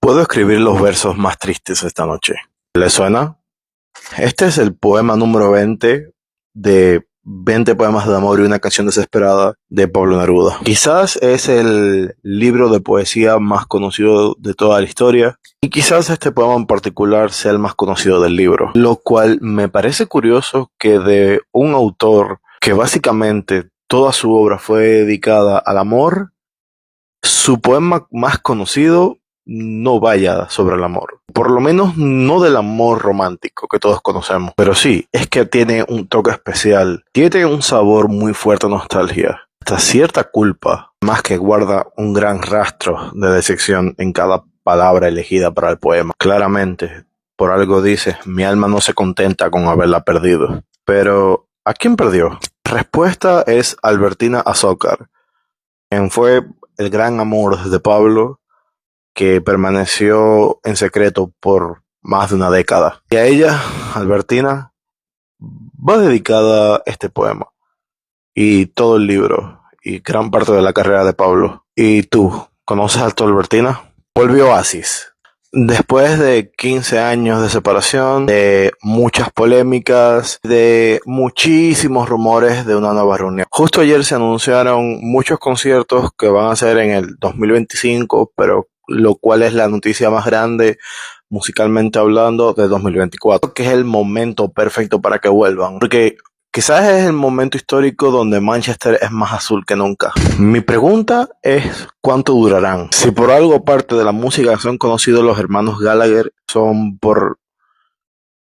Puedo escribir los versos más tristes esta noche. ¿Le suena? Este es el poema número 20 de 20 poemas de amor y una canción desesperada de Pablo Neruda. Quizás es el libro de poesía más conocido de toda la historia y quizás este poema en particular sea el más conocido del libro, lo cual me parece curioso que de un autor que básicamente toda su obra fue dedicada al amor, su poema más conocido no vaya sobre el amor. Por lo menos no del amor romántico que todos conocemos. Pero sí, es que tiene un toque especial. Tiene un sabor muy fuerte de nostalgia. Hasta cierta culpa, más que guarda un gran rastro de decepción en cada palabra elegida para el poema. Claramente, por algo dice, mi alma no se contenta con haberla perdido. Pero, ¿a quién perdió? La respuesta es Albertina Azócar, quien fue el gran amor de Pablo, que permaneció en secreto por más de una década. Y a ella, Albertina, va dedicada este poema y todo el libro y gran parte de la carrera de Pablo. ¿Y tú, conoces a tu Albertina? Volvió Oasis. Después de 15 años de separación, de muchas polémicas, de muchísimos rumores de una nueva reunión. Justo ayer se anunciaron muchos conciertos que van a ser en el 2025, pero lo cual es la noticia más grande musicalmente hablando de 2024, que es el momento perfecto para que vuelvan, porque quizás es el momento histórico donde Manchester es más azul que nunca. Mi pregunta es ¿cuánto durarán? Si por algo parte de la música son conocidos los hermanos Gallagher, son por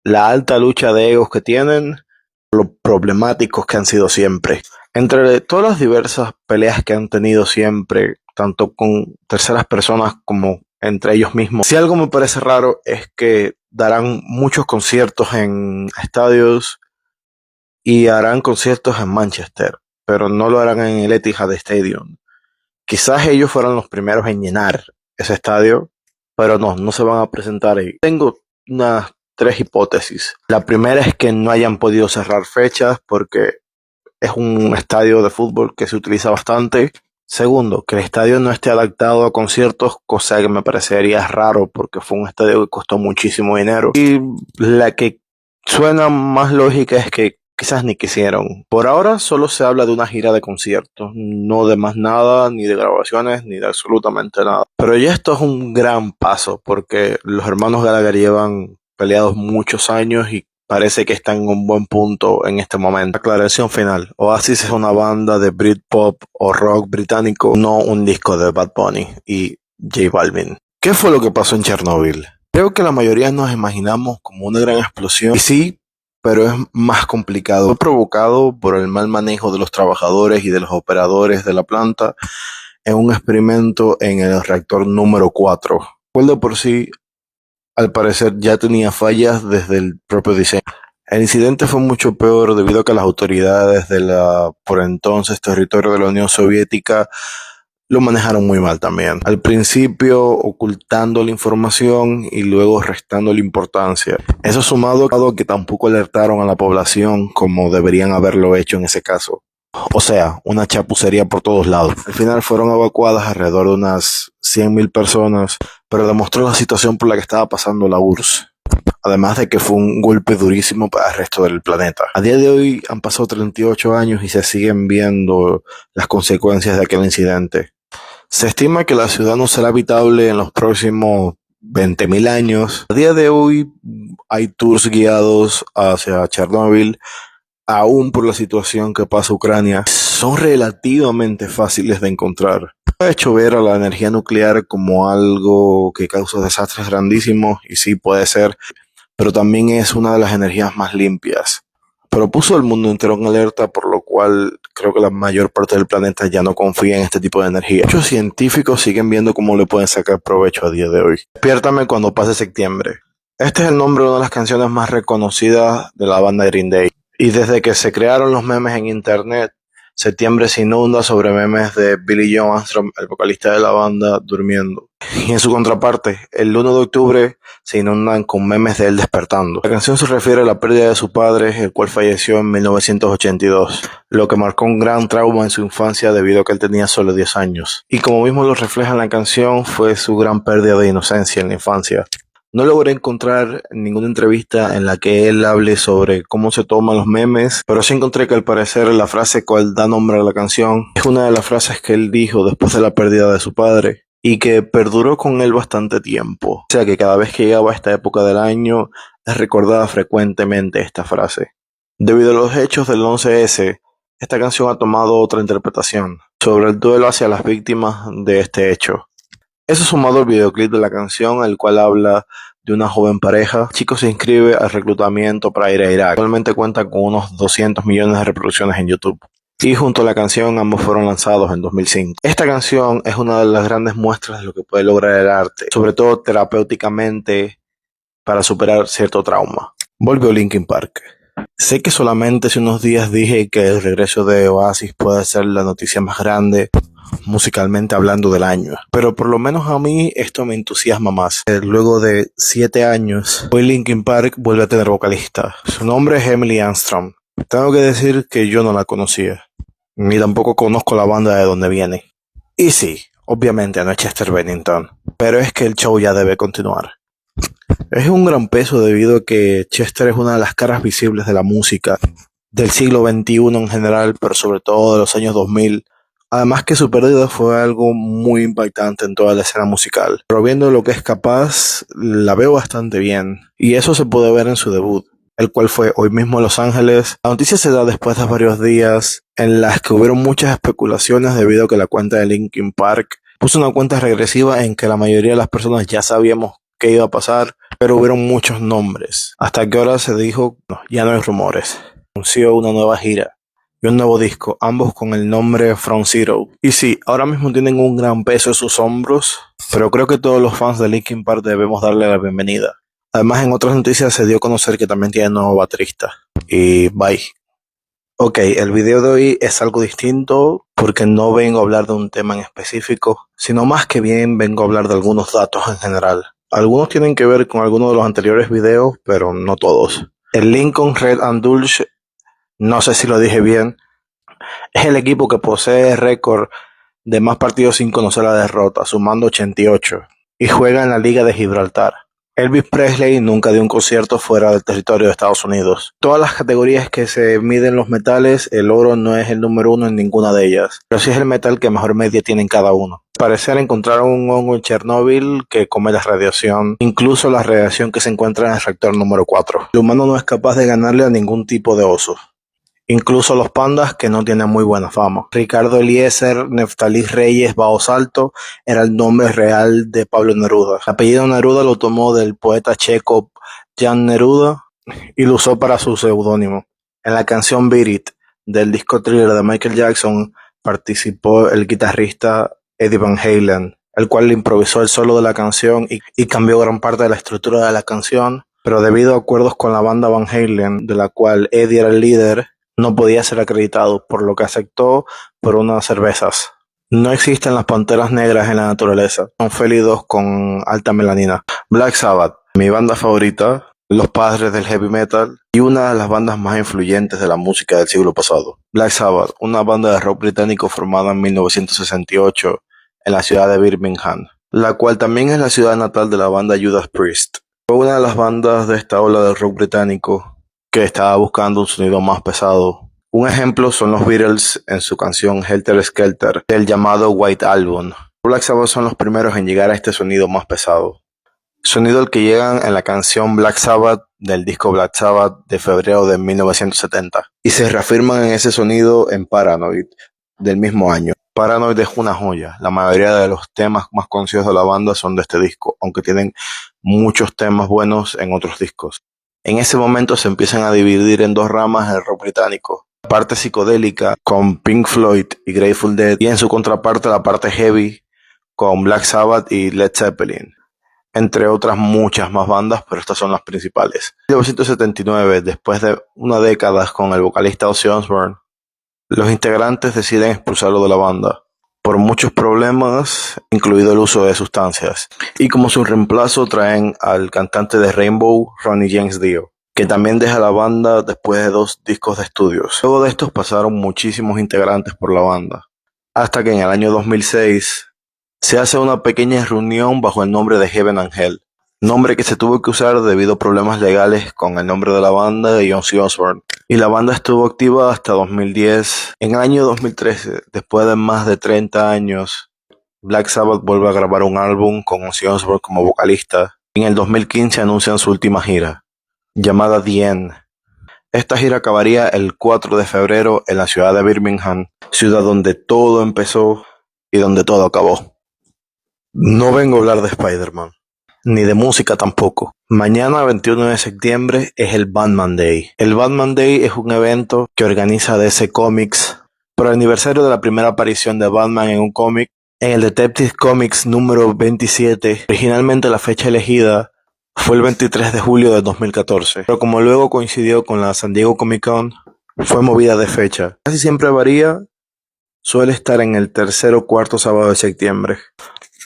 la alta lucha de egos que tienen, lo problemáticos que han sido siempre. Entre todas las diversas peleas que han tenido siempre, tanto con terceras personas como entre ellos mismos, si algo me parece raro es que darán muchos conciertos en estadios y harán conciertos en Manchester, pero no lo harán en el Etihad Stadium. Quizás ellos fueran los primeros en llenar ese estadio, pero no se van a presentar ahí. Tengo unas 3 hipótesis. La primera es que no hayan podido cerrar fechas porque es un estadio de fútbol que se utiliza bastante. Segundo, que el estadio no esté adaptado a conciertos, cosa que me parecería raro porque fue un estadio que costó muchísimo dinero. Y la que suena más lógica es que quizás ni quisieron. Por ahora solo se habla de una gira de conciertos, no de más nada, ni de grabaciones, ni de absolutamente nada. Pero ya esto es un gran paso porque los hermanos Gallagher llevan peleados muchos años y parece que están en un buen punto en este momento. Aclaración final. Oasis es una banda de Britpop o rock británico, no un disco de Bad Bunny y J Balvin. ¿Qué fue lo que pasó en Chernobyl? Creo que la mayoría nos imaginamos como una gran explosión. Y sí, pero es más complicado. Fue provocado por el mal manejo de los trabajadores y de los operadores de la planta en un experimento en el reactor número 4. El de por sí, al parecer, ya tenía fallas desde el propio diseño. El incidente fue mucho peor debido a que las autoridades de la por entonces territorio de la Unión Soviética lo manejaron muy mal también. Al principio ocultando la información y luego restando la importancia. Eso sumado a que tampoco alertaron a la población como deberían haberlo hecho en ese caso. O sea, una chapucería por todos lados. Al final fueron evacuadas alrededor de unas 100.000 personas, pero demostró la situación por la que estaba pasando la URSS. Además de que fue un golpe durísimo para el resto del planeta. A día de hoy han pasado 38 años y se siguen viendo las consecuencias de aquel incidente. Se estima que la ciudad no será habitable en los próximos 20.000 años. A día de hoy hay tours guiados hacia Chernóbil, aún por la situación que pasa Ucrania. Son relativamente fáciles de encontrar. Ha hecho ver a la energía nuclear como algo que causa desastres grandísimos, y sí puede ser, pero también es una de las energías más limpias. Pero puso al mundo entero en alerta, por lo cual creo que la mayor parte del planeta ya no confía en este tipo de energía. Muchos científicos siguen viendo cómo le pueden sacar provecho a día de hoy. Despiértame cuando pase septiembre. Este es el nombre de una de las canciones más reconocidas de la banda Green Day. Y desde que se crearon los memes en internet, septiembre se inunda sobre memes de Billy Joe Armstrong, el vocalista de la banda, durmiendo. Y en su contraparte, el 1 de octubre se inundan con memes de él despertando. La canción se refiere a la pérdida de su padre, el cual falleció en 1982, lo que marcó un gran trauma en su infancia debido a que él tenía solo 10 años. Y como mismo lo refleja en la canción, fue su gran pérdida de inocencia en la infancia. No logré encontrar ninguna entrevista en la que él hable sobre cómo se toman los memes, pero sí encontré que al parecer la frase cual da nombre a la canción es una de las frases que él dijo después de la pérdida de su padre y que perduró con él bastante tiempo. O sea que cada vez que llegaba a esta época del año es recordada frecuentemente esta frase. Debido a los hechos del 11S, esta canción ha tomado otra interpretación sobre el duelo hacia las víctimas de este hecho. Eso sumado al videoclip de la canción, el cual habla de una joven pareja. El chico se inscribe al reclutamiento para ir a Irak. Actualmente cuenta con unos 200 millones de reproducciones en YouTube. Y junto a la canción ambos fueron lanzados en 2005. Esta canción es una de las grandes muestras de lo que puede lograr el arte, sobre todo terapéuticamente para superar cierto trauma. Volvió Linkin Park. Sé que solamente hace unos días dije que el regreso de Oasis puede ser la noticia más grande musicalmente hablando del año, pero por lo menos a mí esto me entusiasma más. Luego de 7 años, hoy Linkin Park vuelve a tener vocalista. Su nombre es Emily Armstrong. Tengo que decir que yo no la conocía, ni tampoco conozco la banda de donde viene. Y sí, obviamente no es Chester Bennington, pero es que el show ya debe continuar. Es un gran peso debido a que Chester es una de las caras visibles de la música del siglo XXI en general, pero sobre todo de los años 2000. Además que su pérdida fue algo muy impactante en toda la escena musical. Pero viendo lo que es capaz, la veo bastante bien. Y eso se puede ver en su debut, el cual fue hoy mismo en Los Ángeles. La noticia se da después de varios días en las que hubieron muchas especulaciones debido a que la cuenta de Linkin Park puso una cuenta regresiva en que la mayoría de las personas ya sabíamos qué iba a pasar, pero hubieron muchos nombres. Hasta que ahora se dijo, no, ya no hay rumores. Anunció una nueva gira y un nuevo disco, ambos con el nombre From Zero. Y sí, ahora mismo tienen un gran peso en sus hombros, pero creo que todos los fans de Linkin Park debemos darle la bienvenida. Además, en otras noticias se dio a conocer que también tiene nuevo baterista. Y bye. Ok, el video de hoy es algo distinto porque no vengo a hablar de un tema en específico, sino más que bien vengo a hablar de algunos datos en general. Algunos tienen que ver con algunos de los anteriores videos, pero no todos. El Lincoln Red and Dulce, no sé si lo dije bien, es el equipo que posee el récord de más partidos sin conocer la derrota, sumando 88, y juega en la Liga de Gibraltar. Elvis Presley nunca dio un concierto fuera del territorio de Estados Unidos. Todas las categorías que se miden los metales, el oro no es el número 1 en ninguna de ellas, pero sí es el metal que mejor media tiene en cada uno. Al parecer encontraron un hongo en Chernóbil que come la radiación, incluso la radiación que se encuentra en el reactor número 4. El humano no es capaz de ganarle a ningún tipo de oso. Incluso los pandas, que no tienen muy buena fama. Ricardo Eliezer Neftalí Reyes Baosalto era el nombre real de Pablo Neruda. El apellido Neruda lo tomó del poeta checo Jan Neruda y lo usó para su seudónimo. En la canción Beat It del disco Thriller de Michael Jackson participó el guitarrista Eddie Van Halen, el cual le improvisó el solo de la canción y cambió gran parte de la estructura de la canción, pero debido a acuerdos con la banda Van Halen, de la cual Eddie era el líder, no podía ser acreditado, por lo que aceptó por unas cervezas. No existen las panteras negras en la naturaleza, son félidos con alta melanina. Black Sabbath, mi banda favorita, los padres del heavy metal y una de las bandas más influyentes de la música del siglo pasado. Black Sabbath, una banda de rock británico formada en 1968 en la ciudad de Birmingham, la cual también es la ciudad natal de la banda Judas Priest. Fue una de las bandas de esta ola de rock británico que estaba buscando un sonido más pesado. Un ejemplo son los Beatles en su canción Helter Skelter, del llamado White Album. Black Sabbath son los primeros en llegar a este sonido más pesado. Sonido al que llegan en la canción Black Sabbath del disco Black Sabbath de febrero de 1970. Y se reafirman en ese sonido en Paranoid del mismo año. Paranoid es una joya. La mayoría de los temas más conocidos de la banda son de este disco, aunque tienen muchos temas buenos en otros discos. En ese momento se empiezan a dividir en dos ramas el rock británico. La parte psicodélica con Pink Floyd y Grateful Dead, y en su contraparte la parte heavy con Black Sabbath y Led Zeppelin, entre otras muchas más bandas, pero estas son las principales. En 1979, después de una década con el vocalista Ozzy Osbourne, los integrantes deciden expulsarlo de la banda. por muchos problemas, incluido el uso de sustancias. Y como su reemplazo traen al cantante de Rainbow, Ronnie James Dio, que también deja la banda después de 2 discos de estudios. Luego de estos pasaron muchísimos integrantes por la banda, hasta que en el año 2006 se hace una pequeña reunión bajo el nombre de Heaven and Hell, nombre que se tuvo que usar debido a problemas legales con el nombre de la banda de Ozzy Osbourne. Y la banda estuvo activa hasta 2010. En el año 2013, después de más de 30 años, Black Sabbath vuelve a grabar un álbum con Ozzy Osbourne como vocalista. En el 2015 anuncian su última gira, llamada The End. Esta gira acabaría el 4 de febrero en la ciudad de Birmingham, ciudad donde todo empezó y donde todo acabó. No vengo a hablar de Spider-Man, ni de música tampoco. Mañana, 21 de septiembre, es el Batman Day. El Batman Day es un evento que organiza DC Comics por el aniversario de la primera aparición de Batman en un cómic, en el Detective Comics número 27. Originalmente la fecha elegida fue el 23 de julio de 2014, pero como luego coincidió con la San Diego Comic Con, fue movida de fecha. Casi siempre varía, suele estar en el tercer o cuarto sábado de septiembre.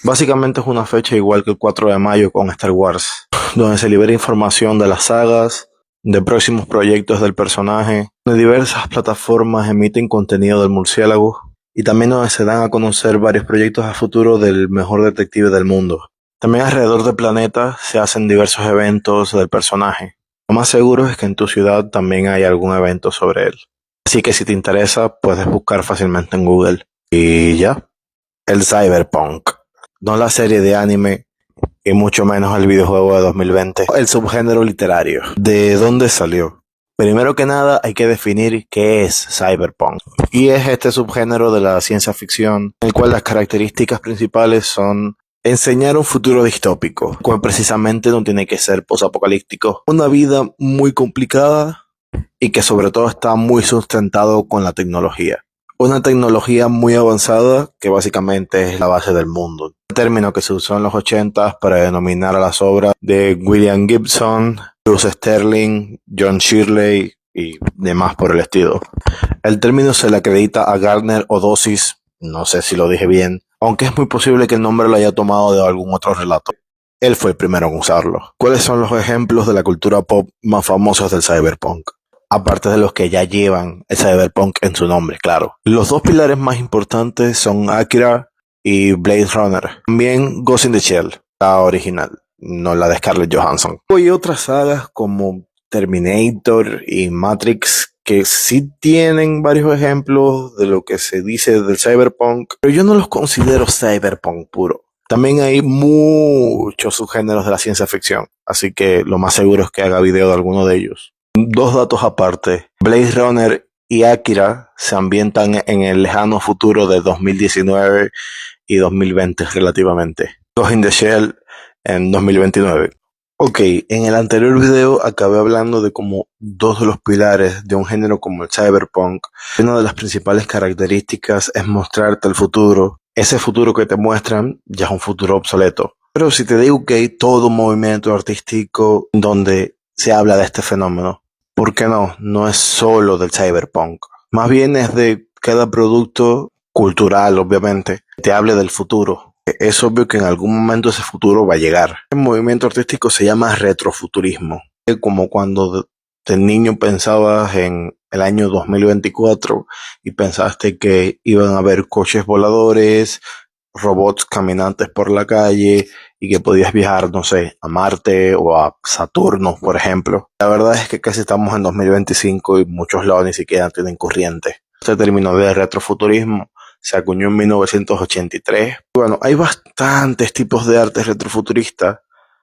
Básicamente es una fecha igual que el 4 de mayo con Star Wars, donde se libera información de las sagas, de próximos proyectos del personaje, de diversas plataformas emiten contenido del murciélago, y también donde se dan a conocer varios proyectos a futuro del mejor detective del mundo. También alrededor del planeta se hacen diversos eventos del personaje. Lo más seguro es que en tu ciudad también hay algún evento sobre él. Así que si te interesa, puedes buscar fácilmente en Google. Y ya, el Cyberpunk. No la serie de anime y mucho menos el videojuego de 2020. El subgénero literario. ¿De dónde salió? Primero que nada hay que definir qué es Cyberpunk. Y es este subgénero de la ciencia ficción, en el cual las características principales son enseñar un futuro distópico, cual precisamente no tiene que ser posapocalíptico. Una vida muy complicada y que sobre todo está muy sustentado con la tecnología. Una tecnología muy avanzada que básicamente es la base del mundo. Un término que se usó en los 80 para denominar a las obras de William Gibson, Bruce Sterling, John Shirley y demás por el estilo. El término se le acredita a Gardner Odosis, no sé si lo dije bien, aunque es muy posible que el nombre lo haya tomado de algún otro relato. Él fue el primero en usarlo. ¿Cuáles son los ejemplos de la cultura pop más famosos del cyberpunk? Aparte de los que ya llevan el cyberpunk en su nombre, claro. Los 2 pilares más importantes son Akira y Blade Runner. También Ghost in the Shell, la original, no la de Scarlett Johansson. Hay otras sagas como Terminator y Matrix que sí tienen varios ejemplos de lo que se dice del cyberpunk, pero yo no los considero cyberpunk puro. También hay muchos subgéneros de la ciencia ficción, así que lo más seguro es que haga video de alguno de ellos. 2 datos aparte, Blade Runner y Akira se ambientan en el lejano futuro de 2019 y 2020 relativamente. Ghost in the Shell en 2029. Ok, en el anterior video acabé hablando de como 2 de los pilares de un género como el cyberpunk. Una de las principales características es mostrarte el futuro. Ese futuro que te muestran ya es un futuro obsoleto. Pero si te digo que hay todo un movimiento artístico donde se habla de este fenómeno, ¿por qué no? No es solo del cyberpunk. Más bien es de cada producto cultural, obviamente, que te hable del futuro. Es obvio que en algún momento ese futuro va a llegar. El movimiento artístico se llama retrofuturismo. Es como cuando de niño pensabas en el año 2024 y pensaste que iban a haber coches voladores, robots caminantes por la calle y que podías viajar, no sé, a Marte o a Saturno, por ejemplo. La verdad es que casi estamos en 2025 y muchos lados ni siquiera tienen corriente. Este término de retrofuturismo se acuñó en 1983. Bueno, hay bastantes tipos de arte retrofuturista,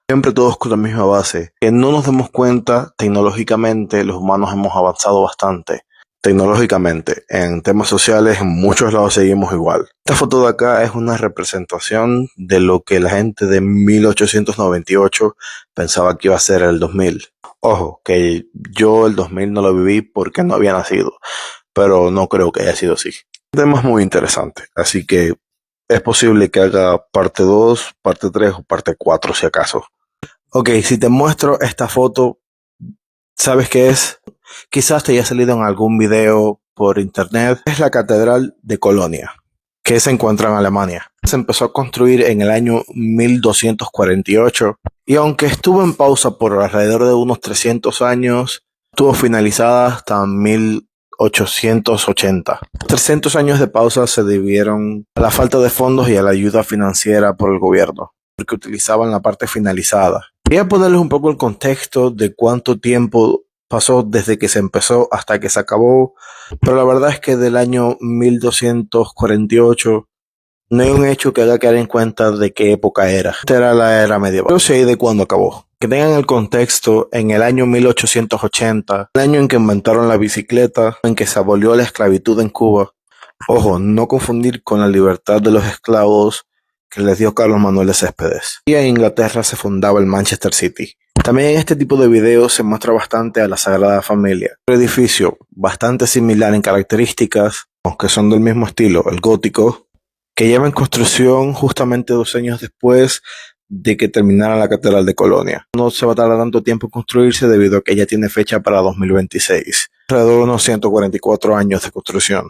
siempre todos con la misma base. Que no nos demos cuenta, tecnológicamente los humanos hemos avanzado bastante. Tecnológicamente, en temas sociales, en muchos lados seguimos igual. Esta foto de acá es una representación de lo que la gente de 1898 pensaba que iba a ser el 2000. Ojo, que yo el 2000 no lo viví porque no había nacido, pero no creo que haya sido así. Un tema muy interesante, así que es posible que haga parte 2, parte 3 o parte 4 si acaso. Ok, si te muestro esta foto, ¿sabes qué es? Quizás te haya salido en algún video por internet. Es la Catedral de Colonia, que se encuentra en Alemania. Se empezó a construir en el año 1248 y aunque estuvo en pausa por alrededor de unos 300 años, estuvo finalizada hasta 1880. 300 años de pausa se debieron a la falta de fondos y a la ayuda financiera por el gobierno, porque utilizaban la parte finalizada. Voy a ponerles un poco el contexto de cuánto tiempo pasó desde que se empezó hasta que se acabó, pero la verdad es que del año 1248 no hay un hecho que haga caer en cuenta de qué época era. Esta era la era medieval. Pero sé de cuándo acabó. Que tengan el contexto, en el año 1880, el año en que inventaron la bicicleta, en que se abolió la esclavitud en Cuba. Ojo, no confundir con la libertad de los esclavos que les dio Carlos Manuel de Céspedes. Y en Inglaterra se fundaba el Manchester City. También en este tipo de videos se muestra bastante a la Sagrada Familia. Un edificio bastante similar en características, aunque son del mismo estilo, el gótico, que lleva en construcción justamente 2 años después de que terminara la Catedral de Colonia. No se va a tardar tanto tiempo en construirse debido a que ya tiene fecha para 2026. Alrededor de unos 144 años de construcción.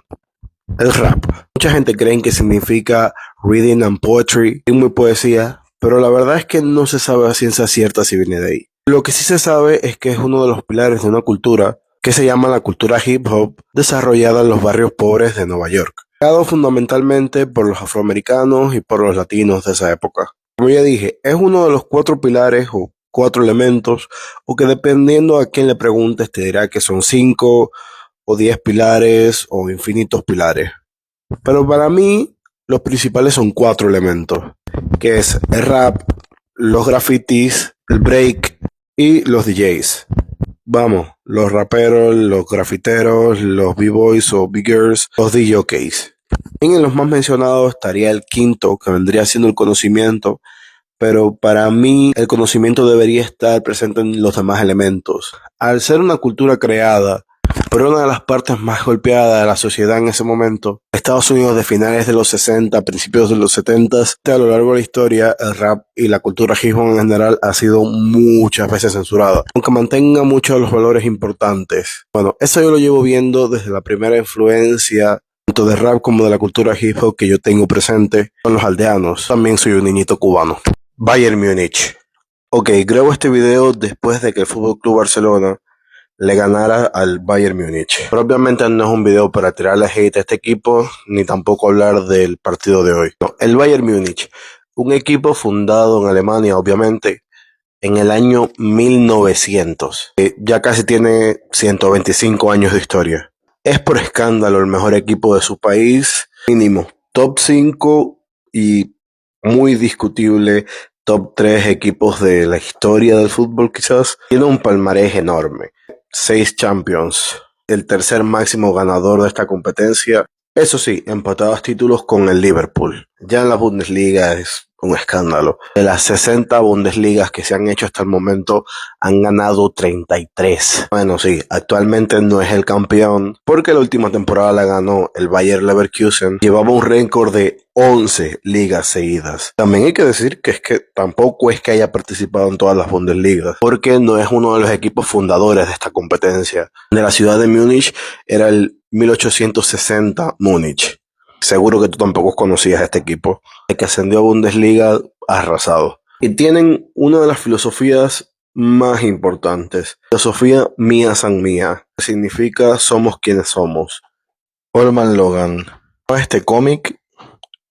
El rap. Mucha gente cree que significa reading and poetry, ritmo y poesía, pero la verdad es que no se sabe a ciencia cierta si viene de ahí. Lo que sí se sabe es que es uno de los pilares de una cultura que se llama la cultura hip hop, desarrollada en los barrios pobres de Nueva York, creado fundamentalmente por los afroamericanos y por los latinos de esa época. Como ya dije, es uno de los 4 pilares o 4 elementos, o que dependiendo a quién le preguntes te dirá que son 5 o 10 pilares o infinitos pilares. Pero para mí los principales son 4 elementos, que es el rap, los grafitis, el break y los DJs. Vamos, los raperos, los grafiteros, los b-boys o b-girls, los DJs. En los más mencionados estaría el quinto, que vendría siendo el conocimiento, pero para mí el conocimiento debería estar presente en los demás elementos. Al ser una cultura creada por una de las partes más golpeadas de la sociedad en ese momento, Estados Unidos de finales de los 60, principios de los 70, a lo largo de la historia, el rap y la cultura hip hop en general ha sido muchas veces censurada, aunque mantenga muchos de los valores importantes. Bueno, eso yo lo llevo viendo desde la primera influencia tanto de rap como de la cultura hip hop que yo tengo presente con los aldeanos. También soy un niñito cubano. Bayern Múnich. Ok, grabo este video después de que el Fútbol Club Barcelona le ganara al Bayern Múnich. Pero obviamente no es un video para tirarle hate a este equipo, ni tampoco hablar del partido de hoy. No, el Bayern Múnich, un equipo fundado en Alemania, obviamente, en el año 1900. Ya casi tiene 125 años de historia. Es por escándalo el mejor equipo de su país, mínimo top 5 y muy discutible top 3 equipos de la historia del fútbol quizás. Tiene un palmarés enorme. 6 Champions, el tercer máximo ganador de esta competencia. Eso sí, empatados títulos con el Liverpool. Ya en la Bundesliga es un escándalo. De las 60 Bundesligas que se han hecho hasta el momento, han ganado 33. Bueno, sí, actualmente no es el campeón, porque la última temporada la ganó el Bayer Leverkusen. Llevaba un récord de 11 ligas seguidas. También hay que decir que tampoco es que haya participado en todas las Bundesligas, porque no es uno de los equipos fundadores de esta competencia. De la ciudad de Múnich era el 1860 Múnich. Seguro que tú tampoco conocías a este equipo. El que ascendió a Bundesliga arrasado. Y tienen una de las filosofías más importantes. Filosofía mía san mía. Que significa somos quienes somos. Holman Logan. Este cómic,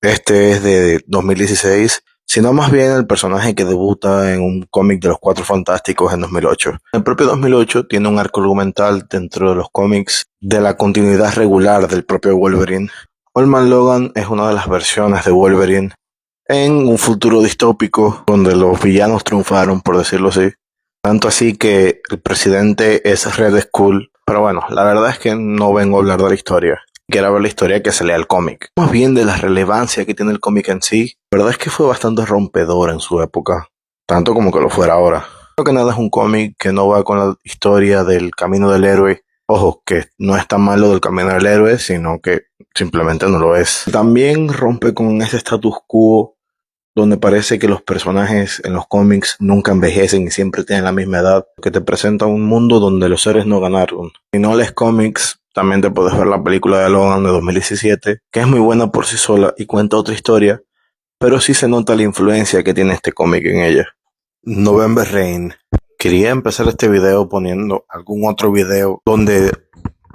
este es de 2016, sino más bien el personaje que debuta en un cómic de los Cuatro Fantásticos en 2008. El propio 2008 tiene un arco argumental dentro de los cómics de la continuidad regular del propio Wolverine. Holman Logan es una de las versiones de Wolverine en un futuro distópico donde los villanos triunfaron, por decirlo así. Tanto así que el presidente es Red Skull. Pero bueno, la verdad es que no vengo a hablar de la historia. Quiero ver la historia que se lea el cómic. Más bien de la relevancia que tiene el cómic en sí. La verdad es que fue bastante rompedor en su época. Tanto como que lo fuera ahora. Creo que nada es un cómic que no va con la historia del camino del héroe. Ojo, que no es tan malo del camino del héroe, sino que simplemente no lo es. También rompe con ese status quo donde parece que los personajes en los cómics nunca envejecen y siempre tienen la misma edad, que te presenta un mundo donde los seres no ganaron. Si no lees cómics, También te puedes ver la película de Logan de 2017, que es muy buena por sí sola y cuenta otra historia, pero sí se nota la influencia que tiene este cómic en ella. November Rain. Quería empezar este video poniendo algún otro video donde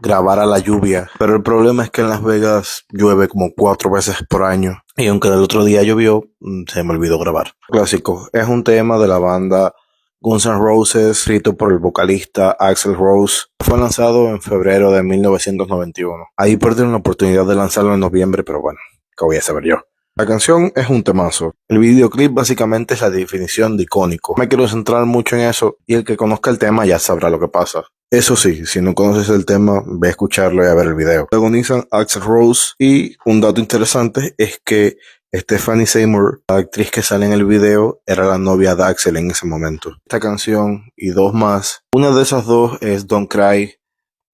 grabara la lluvia, pero el problema es que en Las Vegas llueve como 4 veces por año, y aunque el otro día llovió, se me olvidó grabar. Clásico, es un tema de la banda Guns N' Roses, escrito por el vocalista Axl Rose. Fue lanzado en febrero de 1991. Ahí perdieron la oportunidad de lanzarlo en noviembre, pero bueno, ¿qué voy a saber yo? La canción es un temazo. El videoclip básicamente es la definición de icónico. No me quiero centrar mucho en eso, y el que conozca el tema ya sabrá lo que pasa. Eso sí, si no conoces el tema, ve a escucharlo y a ver el video. Protagonizan Axl Rose, y un dato interesante es que Stephanie Seymour, la actriz que sale en el video, era la novia de Axl en ese momento. Esta canción y dos más, una de esas dos es Don't Cry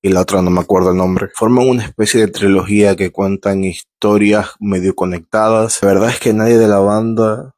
y la otra no me acuerdo el nombre, forman una especie de trilogía que cuentan historias medio conectadas. La verdad es que nadie de la banda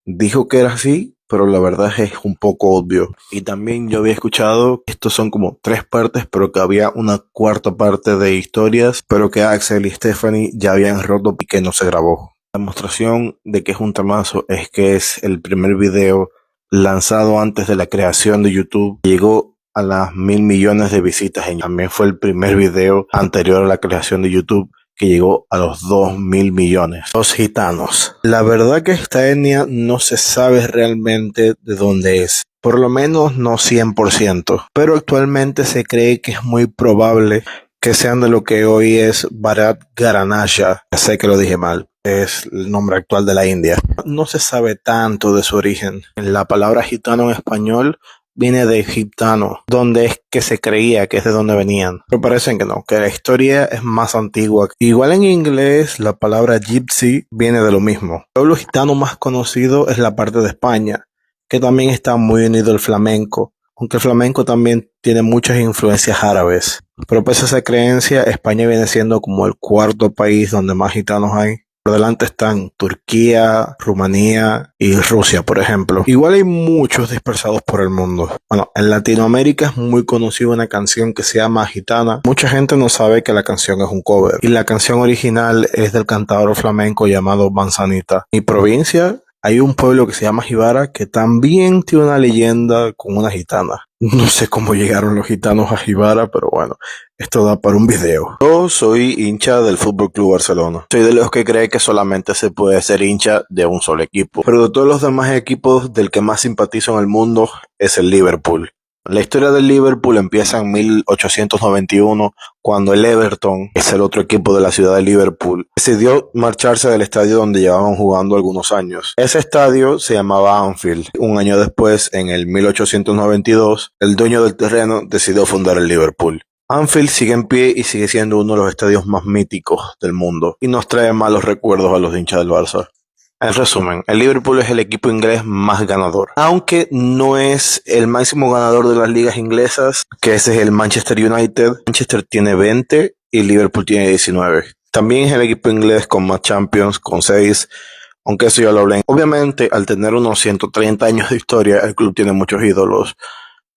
dijo que era así, pero la verdad es un poco obvio. Y también yo había escuchado que estos son como 3 partes, pero que había una cuarta parte de historias, pero que Axl y Stephanie ya habían roto y que no se grabó. La demostración de que es un temazo es que es el primer video lanzado antes de la creación de YouTube. Llegó a las 1.000 millones de visitas. También fue el primer video anterior a la creación de YouTube que llegó a los 2.000 millones. Los gitanos. La verdad que esta etnia no se sabe realmente de dónde es. Por lo menos no 100%. Pero actualmente se cree que es muy probable que sean de lo que hoy es Bharat Gharanasha. Sé que lo dije mal. Es el nombre actual de la India. No se sabe tanto de su origen. La palabra gitano en español viene de egiptano, donde es que se creía que es de donde venían. Pero parecen que no, que la historia es más antigua. Igual en inglés, la palabra gypsy viene de lo mismo. El pueblo gitano más conocido es la parte de España, que también está muy unido al flamenco, aunque el flamenco también tiene muchas influencias árabes. Pero pese a esa creencia, España viene siendo como el 4º país donde más gitanos hay. Por delante están Turquía, Rumanía y Rusia, por ejemplo. Igual hay muchos dispersados por el mundo. Bueno, en Latinoamérica es muy conocida una canción que se llama Gitana. Mucha gente no sabe que la canción es un cover. Y la canción original es del cantador flamenco llamado Manzanita. En mi provincia hay un pueblo que se llama Jibara que también tiene una leyenda con una gitana. No sé cómo llegaron los gitanos a Jibara, pero bueno, esto da para un video. Yo soy hincha del Fútbol Club Barcelona. Soy de los que cree que solamente se puede ser hincha de un solo equipo. Pero de todos los demás equipos, del que más simpatizo en el mundo es el Liverpool. La historia del Liverpool empieza en 1891, cuando el Everton, que es el otro equipo de la ciudad de Liverpool, decidió marcharse del estadio donde llevaban jugando algunos años. Ese estadio se llamaba Anfield. Un año después, en el 1892, el dueño del terreno decidió fundar el Liverpool. Anfield sigue en pie y sigue siendo uno de los estadios más míticos del mundo, y nos trae malos recuerdos a los hinchas del Barça. En resumen, el Liverpool es el equipo inglés más ganador, aunque no es el máximo ganador de las ligas inglesas, que ese es el Manchester United. Manchester tiene 20 y Liverpool tiene 19. También es el equipo inglés con más Champions, con 6, aunque eso ya lo hablé. Obviamente, al tener unos 130 años de historia, el club tiene muchos ídolos,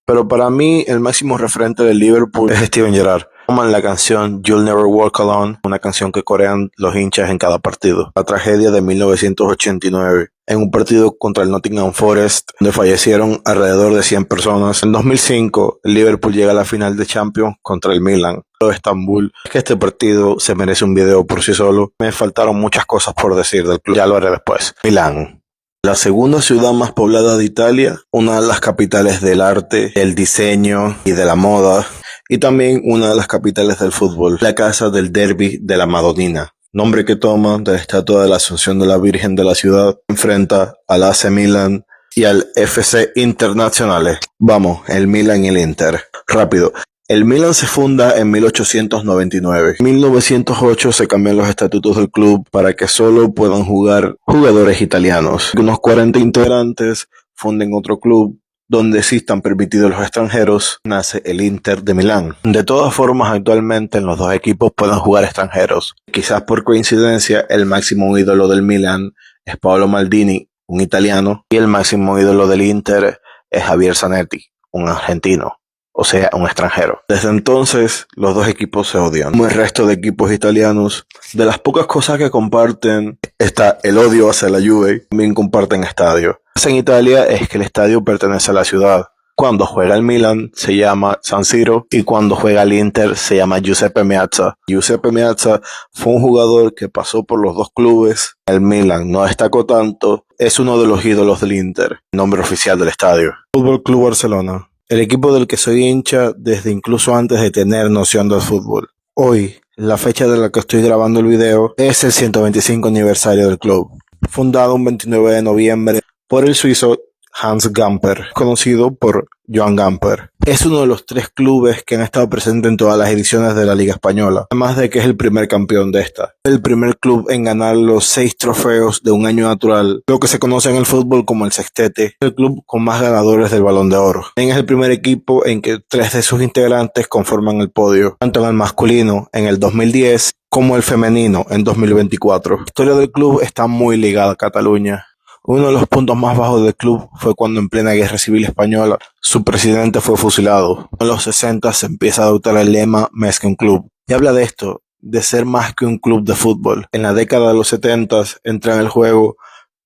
pero para mí el máximo referente del Liverpool es Steven Gerrard. Toman la canción You'll Never Walk Alone, una canción que corean los hinchas en cada partido. La tragedia de 1989, en un partido contra el Nottingham Forest, donde fallecieron alrededor de 100 personas. En 2005, el Liverpool llega a la final de Champions contra el Milan de Estambul. Es que este partido se merece un video por sí solo. Me faltaron muchas cosas por decir del club, ya lo haré después. Milán. La segunda ciudad más poblada de Italia, una de las capitales del arte, el diseño y de la moda, y también una de las capitales del fútbol, la casa del Derby de la Madonnina, nombre que toma de la estatua de la Asunción de la Virgen de la ciudad. Enfrenta al AC Milan y al FC Internazionale. Vamos, el Milan y el Inter. Rápido. El Milan se funda en 1899. En 1908 se cambian los estatutos del club para que solo puedan jugar jugadores italianos. Unos 40 integrantes funden otro club donde sí están permitidos los extranjeros. Nace el Inter de Milán. De todas formas, actualmente en los dos equipos pueden jugar extranjeros. Quizás por coincidencia, el máximo ídolo del Milán es Paolo Maldini, un italiano, y el máximo ídolo del Inter es Javier Zanetti, un argentino. o sea, un extranjero. Desde entonces, los dos equipos se odian. Como el resto de equipos italianos, de las pocas cosas que comparten está el odio hacia la Juve. También comparten estadio. En Italia es que el estadio pertenece a la ciudad. Cuando juega el Milan se llama San Siro y cuando juega el Inter se llama Giuseppe Meazza. Giuseppe Meazza fue un jugador que pasó por los dos clubes. El Milan no destacó tanto, es uno de los ídolos del Inter, nombre oficial del estadio. Fútbol Club Barcelona, el equipo del que soy hincha desde incluso antes de tener noción del fútbol. Hoy, la fecha de la que estoy grabando el video, es el 125 aniversario del club, fundado un 29 de noviembre por el suizo Hans Gamper, conocido por Joan Gamper. Es uno de los 3 clubes que han estado presentes en todas las ediciones de la Liga Española, además de que es el primer campeón de esta. El primer club en ganar los 6 trofeos de un año natural, lo que se conoce en el fútbol como el sextete, el club con más ganadores del Balón de Oro. También es el primer equipo en que 3 de sus integrantes conforman el podio, tanto en el masculino en el 2010 como el femenino en 2024. La historia del club está muy ligada a Cataluña. Uno de los puntos más bajos del club fue cuando en plena guerra civil española su presidente fue fusilado. En los 60 se empieza a adoptar el lema "Més que un club" y habla de esto, de ser más que un club de fútbol. En la década de los 70 entra en el juego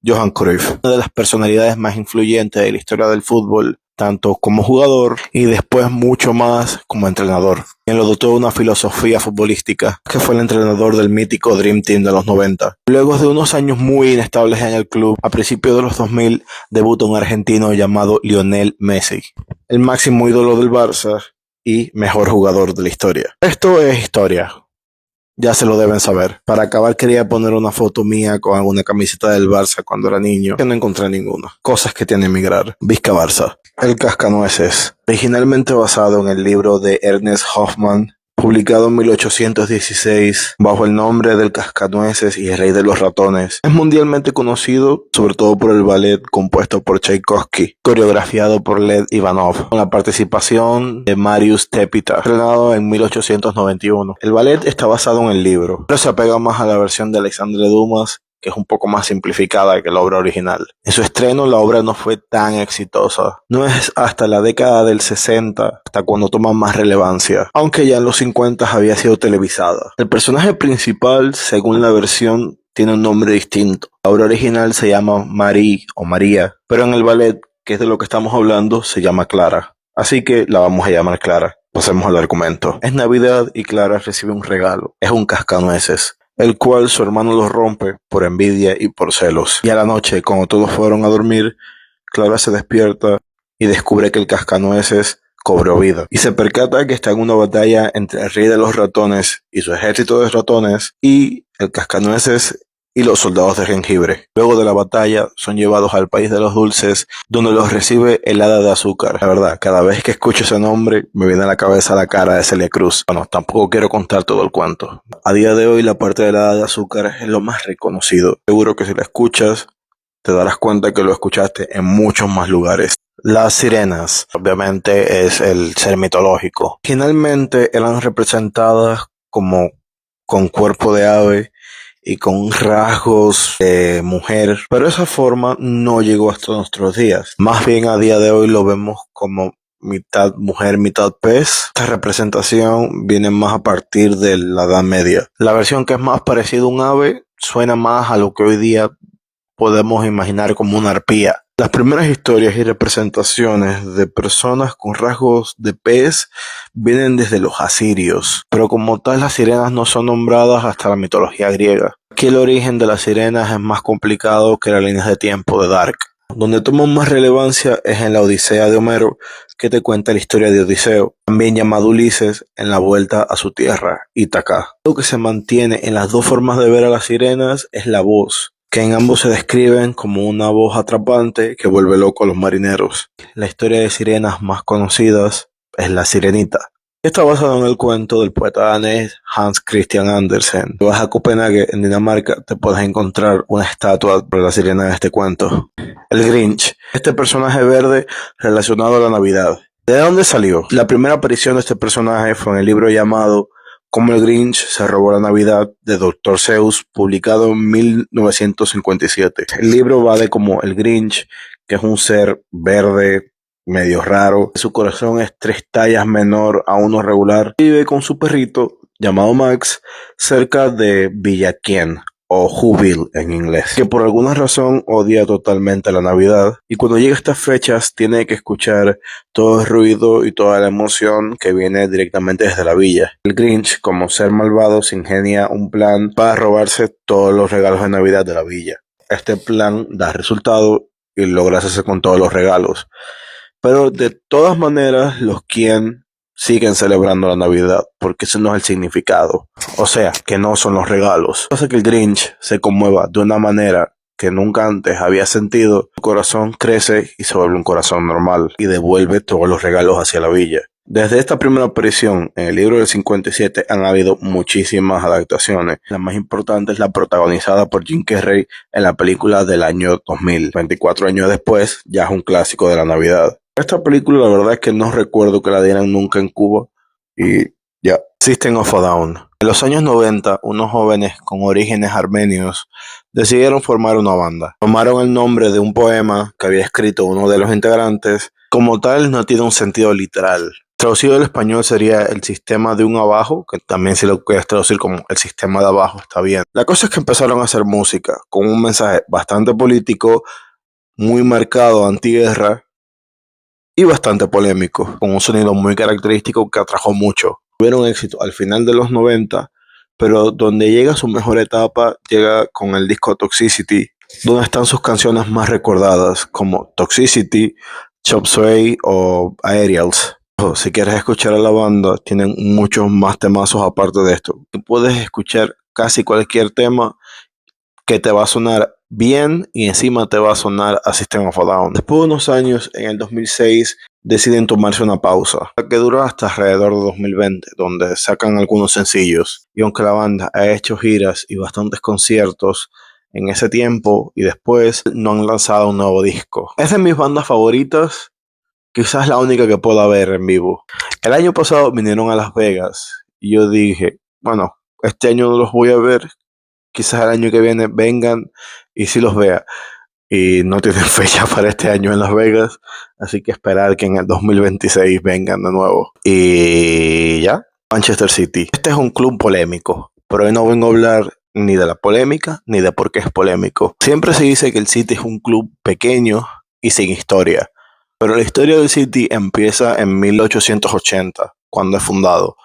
Johan Cruyff, una de las personalidades más influyentes de la historia del fútbol, tanto como jugador y después mucho más como entrenador. Quien lo dotó de una filosofía futbolística, que fue el entrenador del mítico Dream Team de los 90. Luego de unos años muy inestables en el club, a principios de los 2000 debuta un argentino llamado Lionel Messi, el máximo ídolo del Barça y mejor jugador de la historia. Esto es historia. Ya se lo deben saber. Para acabar quería poner una foto mía con alguna camiseta del Barça cuando era niño, que no encontré ninguna. Cosas que tiene emigrar. Vizca Barça. El Cascanueces. Originalmente basado en el libro de Ernest Hoffmann, publicado en 1816 bajo el nombre del Cascanueces y el Rey de los Ratones. Es mundialmente conocido sobre todo por el ballet compuesto por Tchaikovsky, coreografiado por Led Ivanov, con la participación de Marius Tepita, estrenado en 1891. El ballet está basado en el libro, pero se apega más a la versión de Alexandre Dumas, que es un poco más simplificada que la obra original. En su estreno la obra no fue tan exitosa. No es hasta la década del 60 hasta cuando toma más relevancia, aunque ya en los 50 había sido televisada. El personaje principal, según la versión, tiene un nombre distinto. La obra original se llama Marie o María, pero en el ballet, que es de lo que estamos hablando, se llama Clara. Así que la vamos a llamar Clara. Pasemos al argumento. Es Navidad y Clara recibe un regalo. Es un cascanueces, el cual su hermano lo rompe por envidia y por celos. Y a la noche, cuando todos fueron a dormir, Clara se despierta y descubre que el cascanueces cobró vida. Y se percata que está en una batalla entre el rey de los ratones y su ejército de ratones y el cascanueces y los soldados de jengibre. Luego de la batalla son llevados al país de los dulces, donde los recibe el hada de azúcar. La verdad, cada vez que escucho ese nombre me viene a la cabeza la cara de Celia Cruz. Bueno, tampoco quiero contar todo el cuento. A día de hoy la parte del hada de azúcar es lo más reconocido. Seguro que si la escuchas te darás cuenta que lo escuchaste en muchos más lugares. Las sirenas, obviamente, es el ser mitológico. Finalmente eran representadas como con cuerpo de ave y con rasgos de mujer, pero esa forma no llegó hasta nuestros días. Más bien a día de hoy lo vemos como mitad mujer, mitad pez. Esta representación viene más a partir de la Edad Media. La versión que es más parecida a un ave suena más a lo que hoy día podemos imaginar como una arpía. Las primeras historias y representaciones de personas con rasgos de pez vienen desde los asirios, pero como tal las sirenas no son nombradas hasta la mitología griega. Aquí el origen de las sirenas es más complicado que las líneas de tiempo de Dark. Donde toma más relevancia es en la Odisea de Homero, que te cuenta la historia de Odiseo, también llamado Ulises, en la vuelta a su tierra, Ítaca. Lo que se mantiene en las dos formas de ver a las sirenas es la voz, que en ambos se describen como una voz atrapante que vuelve loco a los marineros. La historia de sirenas más conocidas es La Sirenita. Está basado en el cuento del poeta danés Hans Christian Andersen. Si vas a Copenhague, en Dinamarca, te puedes encontrar una estatua de la sirena de este cuento. El Grinch, este personaje verde relacionado a la Navidad. ¿De dónde salió? La primera aparición de este personaje fue en el libro llamado Cómo el Grinch se robó la Navidad de Dr. Seuss, publicado en 1957. El libro va de cómo el Grinch, que es un ser verde, medio raro. Su corazón es 3 tallas menor a uno regular. Vive con su perrito llamado Max cerca de Villaquien o Whoville en inglés, que por alguna razón odia totalmente la Navidad y cuando llega estas fechas tiene que escuchar todo el ruido y toda la emoción que viene directamente desde la villa. El Grinch, como ser malvado, se ingenia un plan para robarse todos los regalos de Navidad de la villa. Este plan da resultado y logra hacerse con todos los regalos. Pero de todas maneras, los quien siguen celebrando la Navidad, porque ese no es el significado. O sea, que no son los regalos. Hace que el Grinch se conmueva de una manera que nunca antes había sentido. Su corazón crece y se vuelve un corazón normal y devuelve todos los regalos hacia la villa. Desde esta primera aparición en el libro del 57 han habido muchísimas adaptaciones. La más importante es la protagonizada por Jim Carrey en la película del año 2000. 24 años después, ya es un clásico de la Navidad. Esta película la verdad es que no recuerdo que la dieran nunca en Cuba y ya. System of a Down. En los años 90, unos jóvenes con orígenes armenios decidieron formar una banda. Tomaron el nombre de un poema que había escrito uno de los integrantes. Como tal, no tiene un sentido literal. Traducido al español sería el sistema de un abajo, que también si lo quieres traducir como el sistema de abajo está bien. La cosa es que empezaron a hacer música con un mensaje bastante político, muy marcado antiguerra y bastante polémico, con un sonido muy característico que atrajo mucho. Tuvieron éxito al final de los 90, pero donde llega su mejor etapa llega con el disco Toxicity, donde están sus canciones más recordadas como Toxicity, Chop Suey o Aerials. Si quieres escuchar a la banda, tienen muchos más temazos aparte de esto. Tú puedes escuchar casi cualquier tema que te va a sonar bien y encima te va a sonar a System of a Down. Después de unos años, en el 2006, deciden tomarse una pausa, que dura hasta alrededor de 2020, donde sacan algunos sencillos. Y aunque la banda ha hecho giras y bastantes conciertos en ese tiempo y después, no han lanzado un nuevo disco. Es de mis bandas favoritas, quizás la única que pueda ver en vivo. El año pasado vinieron a Las Vegas y yo dije, bueno, este año no los voy a ver, quizás el año que viene vengan y sí los vea. Y no tienen fecha para este año en Las Vegas, así que esperar que en el 2026 vengan de nuevo. Y ya, Manchester City. Este es un club polémico, pero hoy no vengo a hablar ni de la polémica ni de por qué es polémico. Siempre se dice que el City es un club pequeño y sin historia, pero la historia del City empieza en 1880, cuando es fundado,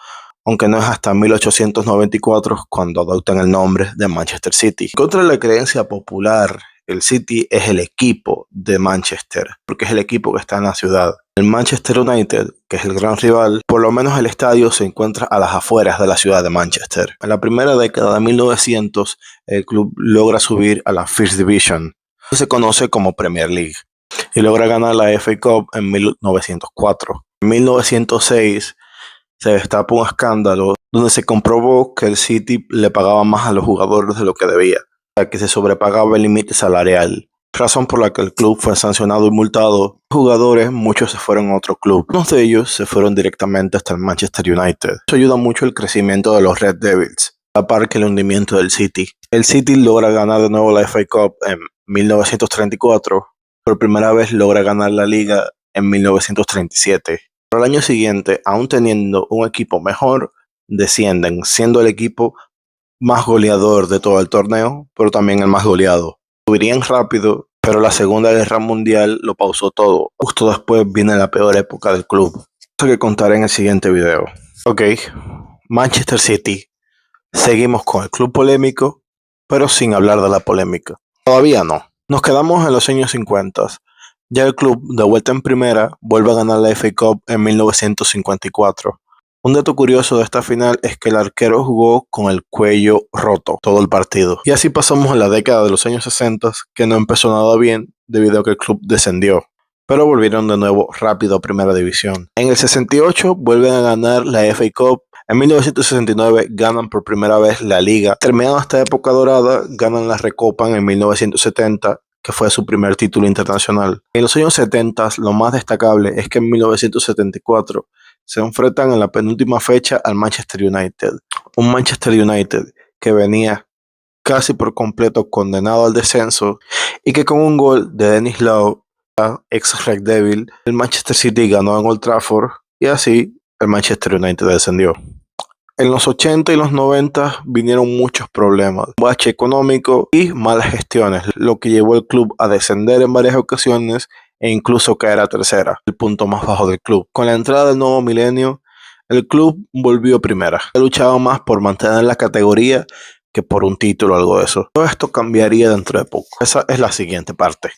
aunque no es hasta 1894 cuando adoptan el nombre de Manchester City. Contra la creencia popular, el City es el equipo de Manchester, porque es el equipo que está en la ciudad. El Manchester United, que es el gran rival, por lo menos el estadio se encuentra a las afueras de la ciudad de Manchester. En la primera década de 1900, el club logra subir a la First Division, que se conoce como Premier League, y logra ganar la FA Cup en 1904. En 1906, se destapa un escándalo donde se comprobó que el City le pagaba más a los jugadores de lo que debía, ya que se sobrepagaba el límite salarial, razón por la que el club fue sancionado y multado. Los jugadores, muchos se fueron a otro club, unos de ellos se fueron directamente hasta el Manchester United. Eso ayuda mucho el crecimiento de los Red Devils, a la par que el hundimiento del City. El City logra ganar de nuevo la FA Cup en 1934, por primera vez logra ganar la liga en 1937. Pero al año siguiente, aún teniendo un equipo mejor, descienden, siendo el equipo más goleador de todo el torneo, pero también el más goleado. Subirían rápido, pero la Segunda Guerra Mundial lo pausó todo. Justo después viene la peor época del club. Eso que contaré en el siguiente video. Ok, Manchester City. Seguimos con el club polémico, pero sin hablar de la polémica. Todavía no. Nos quedamos en los años 50. Ya el club, de vuelta en primera, vuelve a ganar la FA Cup en 1954. Un dato curioso de esta final es que el arquero jugó con el cuello roto todo el partido. Y así pasamos a la década de los años 60, que no empezó nada bien debido a que el club descendió, pero volvieron de nuevo rápido a primera división. En el 68 vuelven a ganar la FA Cup. En 1969 ganan por primera vez la liga. Terminando esta época dorada, ganan la Recopa en 1970, que fue su primer título internacional. En los años 70 lo más destacable es que en 1974 se enfrentan en la penúltima fecha al Manchester United. Un Manchester United que venía casi por completo condenado al descenso y que con un gol de Denis Law ex Red Devil, el Manchester City ganó en Old Trafford y así el Manchester United descendió. En los 80 y los 90 vinieron muchos problemas, bache económico y malas gestiones, lo que llevó al club a descender en varias ocasiones e incluso caer a tercera, el punto más bajo del club. Con la entrada del nuevo milenio, el club volvió a primera. Ha luchado más por mantener la categoría que por un título o algo de eso. Todo esto cambiaría dentro de poco. Esa es la siguiente parte.